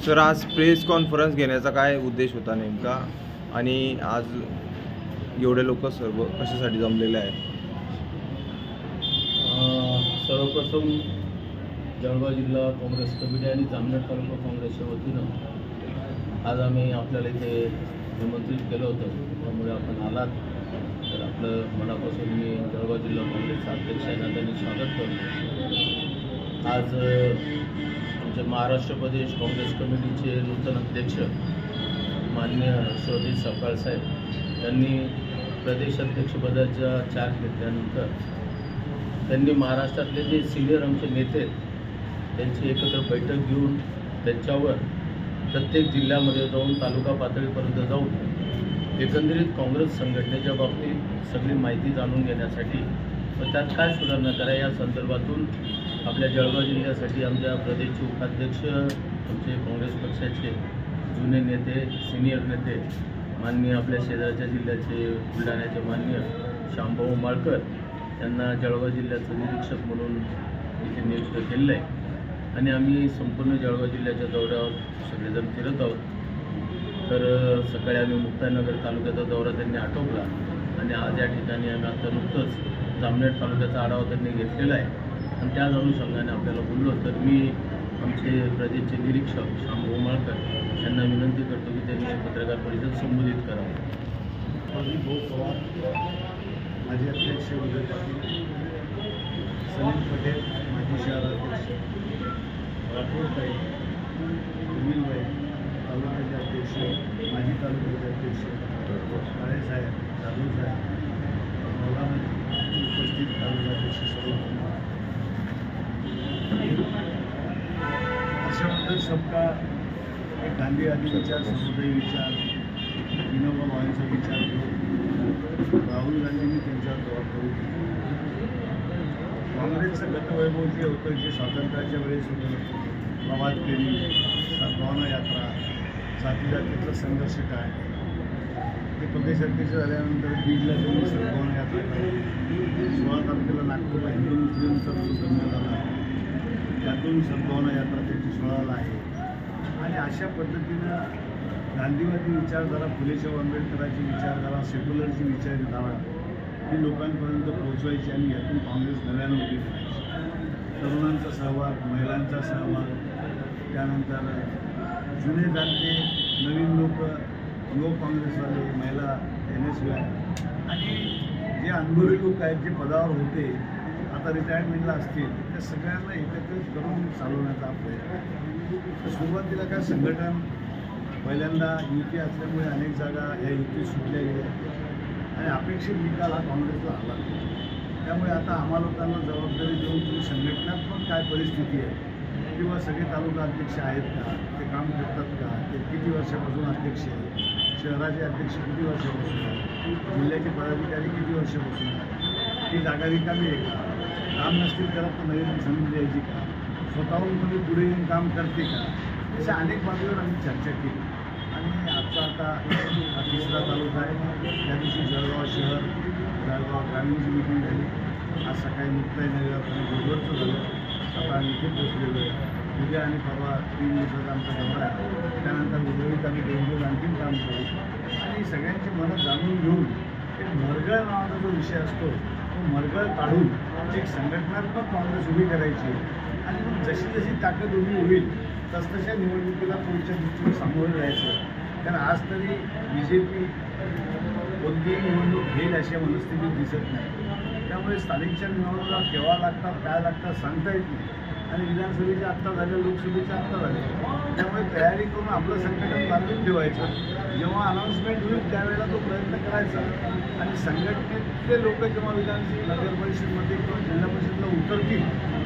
Sir, आज press conference घेण्याचा काय उद्देश होता नेमका आणि आज एवढे लोक सर्व कशासाठी जमलेले आहेत? सर्वप्रथम जळगाव जिल्हा काँग्रेस कमिटी आणि जामनेर तालुका काँग्रेसच्या वतीनं आज आम्ही आपल्याला इथे निमंत्रित केलं होतं, त्यामुळे आपण आलात तर आपलं मनापासून मी जळगाव जिल्हा काँग्रेसचा अध्यक्ष या नात्याने स्वागत करतो। आज आमचे महाराष्ट्र प्रदेश काँग्रेस कमिटीचे नूतन अध्यक्ष माननीय श्रोते सपकाळ साहेब यांनी प्रदेश अध्यक्षपदाचा चार्ज घेतल्यानंतर त्यांनी महाराष्ट्रातले जे सिनियर आमचे नेते आहेत त्यांची एकत्र बैठक घेऊन त्यांच्यावर प्रत्येक जिल्ह्यामध्ये जाऊन तालुका पातळीपर्यंत जाऊन एकंदरीत काँग्रेस संघटनेच्या बाबतीत सगळी माहिती जाणून घेण्यासाठी व त्यात काय सुधारणा करा या संदर्भातून आपल्या जळगाव जिल्ह्यासाठी आमच्या प्रदेशचे उपाध्यक्ष आमचे काँग्रेस पक्षाचे जुने नेते सिनियर नेते माननीय आपल्या शेजारच्या जिल्ह्याचे बुलढाण्याचे माननीय शामभाऊ माळकर यांना जळगाव जिल्ह्याचं निरीक्षक म्हणून इथे नियुक्त केलेलं आहे आणि आम्ही संपूर्ण जळगाव जिल्ह्याच्या दौऱ्यावर सगळेजण फिरत आहोत। तर सकाळी आम्ही मुक्ताईनगर तालुक्याचा दौरा त्यांनी आटोपला आणि आज या ठिकाणी आम्ही आता नुकतंच जामनेर तालुक्याचा आढावा त्यांनी घेतलेला आहे आणि त्याच अनुषंगाने आपल्याला बोललो। तर मी आमचे प्रदेशचे निरीक्षक शामभाऊ माळकर यांना विनंती करतो की त्यांनी पत्रकार परिषद संबोधित करावं। भाऊ पवार, माजी अध्यक्ष उदय पाटील, सलीम पटेल माजी शहराध्यक्ष, राठोडताई, अनिलभाई तालुक्याचे अध्यक्ष, माजी तालुक्याचे अध्यक्ष, काळेसाहेब, जाधवसाहेब, मौलाना उपस्थित तालुकाध्यक्ष सर्व हर्षवर्धन सबका एक गांधीवादी विचार, समुदायी विचार, विनोबा भावेंचा विचार घेऊन राहुल गांधींनी त्यांच्यावर जबाबदारी दिली। काँग्रेसचं गतवैभव जे होतं, जे स्वातंत्र्याच्या वेळेस होतं, प्रभात फेरी, सद्भावना यात्रा, जाती जातीतला संघर्ष काय, ते प्रदेशाध्यक्ष झाल्यानंतर बीडला त्यांनी सद्भावना यात्रा केली। 16 तारखेला नागपूरला हिंदू मुस्लिमचा जो दंगा झाला त्यातून सद्भावना यात्रा त्यांची 16ला आहे आणि अशा पद्धतीनं गांधीवादी विचारधारा, फुलेशाह आंबेडकरांची विचारधारा, सेक्युलरची विचारधारा ही लोकांपर्यंत पोहोचवायची आणि यातून काँग्रेस नव्यानं उभी करायची। तरुणांचा सहभाग, महिलांचा सहभाग, त्यानंतर जुने जाणते नवीन लोक, युवक काँग्रेसवाले, महिला, NSY आणि जे अनुभवी लोक आहेत, जे पदावर होते, आता रिटायरमेंटला असतील, त्या सगळ्यांना एकत्रित करून चालवण्याचा प्रयत्न। सुरुवातीला काय संघटन पहिल्यांदा युती असल्यामुळे अनेक जागा ह्या युती सुटल्या गेल्या आणि अपेक्षित निकाल हा काँग्रेसला आला। त्यामुळे आता आम्हा लोकांना जबाबदारी देऊन तुम्ही संघटनात्मक काय परिस्थिती आहे किंवा सगळे तालुका अध्यक्ष आहेत का, ते काम करतात का, ते किती वर्षापासून अध्यक्ष आहेत, शहराचे अध्यक्ष किती वर्षापासून आहेत, जिल्ह्याचे पदाधिकारी किती वर्षापासून आहेत, ती जागा रिकामी आहे का, काम नसतील करत तर नवीन संधी द्यायची का, स्वतःहून तुम्ही पुढे येऊन काम करते का, अशा अनेक बाबीवर आम्ही चर्चा केली आणि आजचा आता हा 3रा तालुका आहे। त्या दिवशी जळगाव शहर, जळगाव ग्रामीणची मीटिंग झाली, आज सकाळी मुक्ताईनगर आणि गुजरातचं झालं, आता आम्ही इथे पोचलेलो आहे। उद्या आणि परवा 3 दिवसाचा आमचा दौरा आहे, त्यानंतर उर्वरित आम्ही 2 दिवस आणखीन काम करू आणि सगळ्यांची मनं जाणून घेऊन एक मरगळ नावाचा जो विषय असतो तो मरगळ काढून एक संघटनात्मक काँग्रेस उभी करायची आणि मग जशी जशी ताकद उभी होईल तसतशा निवडणुकीला पुढच्या दृष्टीने सामोरं जायचं। कारण आज तरी BJP कोणतीही निवडणूक घेईल अशा मनस्थितीत दिसत नाही, त्यामुळे स्थानिकच्या निवडणुका केव्हा लागतात, काय लागतात सांगता येत नाही आणि विधानसभेच्या आत्ता झाल्या, लोकसभेच्या आत्ता झाल्या, त्यामुळे तयारी करून आपलं संघटन बांधून ठेवायचं। जेव्हा अनाऊन्समेंट होईल त्यावेळेला तो प्रयत्न करायचा आणि संघटनेतले लोक जेव्हा नगर परिषदमध्ये किंवा जिल्हा परिषदेला उतरतील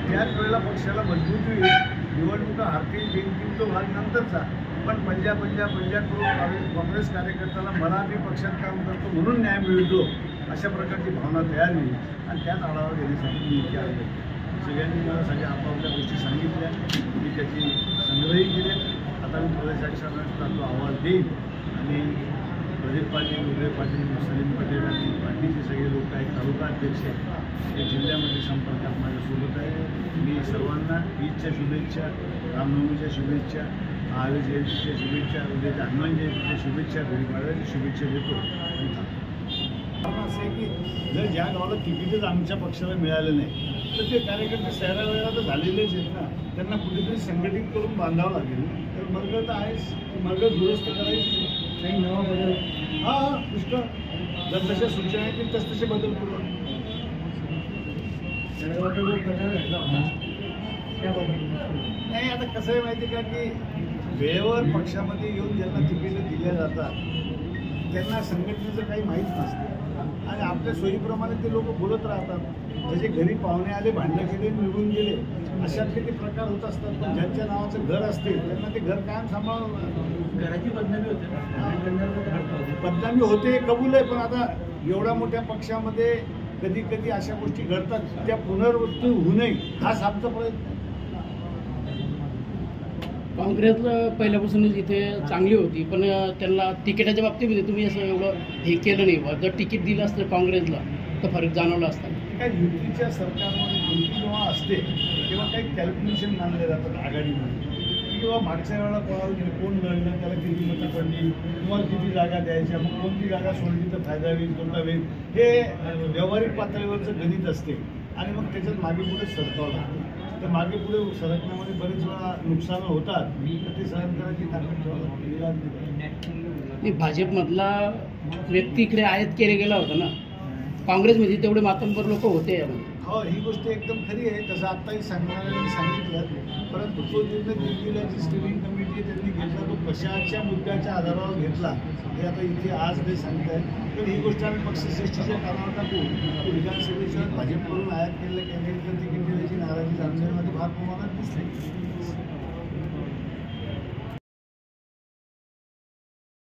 त्याच वेळेला पक्षाला मजबूती होईल। निवडणुका हारतील जिंकतील तो भाग नंतरचा, पण पंजा करून काँग्रेस कार्यकर्त्याला मला मी पक्षात काम करतो म्हणून न्याय मिळतो अशा प्रकारची भावना तयार होईल आणि त्याच आढावा घेण्यासाठी मी इथे आलो। सगळ्यांनी मला सगळ्या आपापल्या गोष्टी सांगितल्या, मी त्याची संग्रही केले। आता मी प्रदेशाध्यक्षांना तो अहवाल देईन आणि प्रदीप पाटील, उदय पाटील, सलीम पटेल आणि पार्टीचे सगळे लोक आहेत, तालुका अध्यक्ष आहेत, ते जिल्ह्यामध्ये संपर्कात माझ्यासोबत आहे। मी सर्वांना ईदच्या शुभेच्छा, रामनवमीच्या शुभेच्छा, महावीर जयंतीच्या शुभेच्छा, उद्याच्या हनुमान जयंतीच्या शुभेच्छा, गुढीपाडव्याच्या शुभेच्छा देतो आणि थांबतो. कारण असं आहे की जर ज्या गावाला तिकीटच आमच्या पक्षाला मिळालं नाही तर ते कार्यकर्ते शहरावेळेला तर झालेलेच आहेत ना, त्यांना कुठेतरी संघटित करून बांधावं लागेल. तर मर्ग तर आहेच, मर्ग दुरुस्त करायची काही नवा बदल. हां पुष्कळ जर तशा सूचना येतील तसे बदल करू. नाही आता कसं आहे माहिती आहे का की वेळेवर पक्षामध्ये येऊन ज्यांना तिकीटं दिल्या जातात त्यांना संघटनेचं काही माहीत नसतं आणि आपल्या सोयीप्रमाणे ते लोक बोलत राहतात. जसे घरी पाहुणे आले, भांडणं केले, निघून गेले, अशातले ते प्रकार होत असतात. पण ज्यांच्या नावाचं घर असते त्यांना ते घर कायम सांभाळून घराची बदनामी होते. बदनामी होते कबूल आहे, पण आता एवढ्या मोठ्या पक्षामध्ये कधी कधी अशा गोष्टी घडतात, त्या पुनरावृत्ती होऊ नये हाच आमचा प्रयत्न आहे. काँग्रेसला पहिल्यापासूनच इथे चांगली होती, पण त्यांना तिकिटाच्या बाबतीमध्ये तुम्ही असं एवढं हे केलं नाही बा. जर तिकीट दिलं असतं काँग्रेसला तर फरक जाणवला असता. काय युतीच्या सरकारमध्ये युती जेव्हा असते तेव्हा काही कॅल्क्युलेशन मानले जातात आघाडीमध्ये, किंवा मागच्या वेळेला कोण लढलं, त्याला किती मतं पडली, तुम्हाला किती जागा द्यायच्या, मग कोणती जागा सोडली तर फायदा होईल, कोणता होईल, हे व्यावहारिक पातळीवरचं गणित असते आणि मग त्याच्यात मागे पुढे सरकावं लागतं. तर मागे पुढे सरकण्यामध्ये बरेच वेळा नुकसानं होतात, तर ते सहन करायची ताकद ठेवायला लागते. भाजपमधला व्यक्ती इकडे आयात केले गेला होता ना, काँग्रेसमध्ये तेवढे मातंबर लोक होते यामध्ये. हो, ही गोष्ट एकदम खरी आहे. तसं आत्ताही सांगणाऱ्यांनी सांगितलं, परंतु तो निर्णय दिल्लीला जी स्टिअरिंग कमिटी त्यांनी घेतला तो कशाच्या मुद्द्याच्या आधारावर घेतला हे आता इथे आज नाही सांगत आहे. तर ही गोष्ट आम्ही पक्षश्रेष्ठीच्या कानावर टाकू की विधानसभेच्या भाजपकडून आयात केलेल्या कॅन्डिडेटला तिकीट देण्याची नाराजी जाणण्यामध्ये फार प्रमाणात दिसते.